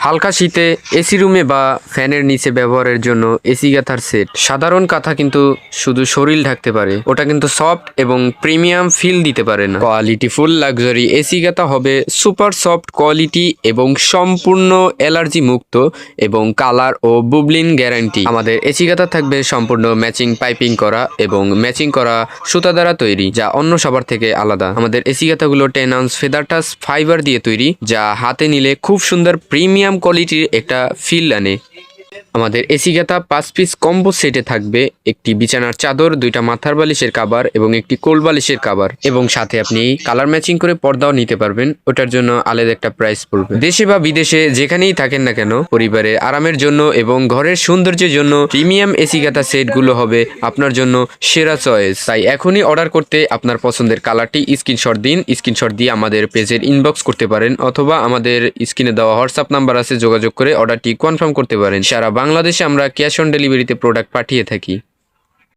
হালকা শীতে এসি রুমে বা ফ্যানের নিচে ব্যবহারের জন্য এসি গাথার সেট। সাধারণ কাঁথা কিন্তু শুধু শরীর ঢাকতে পারে, ওটা কিন্তু সফট এবং প্রিমিয়াম ফিল দিতে পারে না। কোয়ালিটি ফুল লাক্সারি এসি গাথা হবে সুপার সফট কোয়ালিটি এবং সম্পূর্ণ অ্যালার্জি মুক্ত এবং কালার ও বুবলিন গ্যারান্টি। আমাদের এসি গাথা থাকবে সম্পূর্ণ ম্যাচিং পাইপিং করা এবং ম্যাচিং করা সুতা দ্বারা তৈরি, যা অন্য সবার থেকে আলাদা। আমাদের এসি গাথাগুলো 10 আউন্স ফেদার টাচ ফাইবার দিয়ে তৈরি, যা হাতে নিলে খুব সুন্দর প্রিমিয়াম কোয়ালিটির একটা ফিল আনে। আমাদের এসি গাথা 5 পিস কম্বো সেটে থাকবে একটি বিছানার চাদর, 2টা মাথার বালিশের কাভার এবং একটি কোল বালিশের কাভার, এবং সাথে আপনি কালার ম্যাচিং করে পর্দাও নিতে পারবেন। ওটার জন্য আলাদা একটা প্রাইস পড়বে। দেশে বা বিদেশে যেখানেই থাকেন না কেন, পরিবারের আরামের জন্য এবং ঘরের সৌন্দর্যের জন্য প্রিমিয়াম এসি গাথা সেটগুলো হবে আপনার জন্য সেরা চয়েস। তাই এখনই অর্ডার করতে আপনার পছন্দের কালারটি স্ক্রিনশট দিন, স্ক্রিনশট দিয়ে আমাদের পেজের ইনবক্স করতে পারেন অথবা আমাদের স্ক্রিনে দেওয়া হোয়াটসঅ্যাপ নাম্বার আছে, যোগাযোগ করে অর্ডারটি কনফার্ম করতে পারেন। সারা বাংলাদেশে আমরা ক্যাশ অন ডেলিভারিতে প্রোডাক্ট পাঠিয়ে থাকি।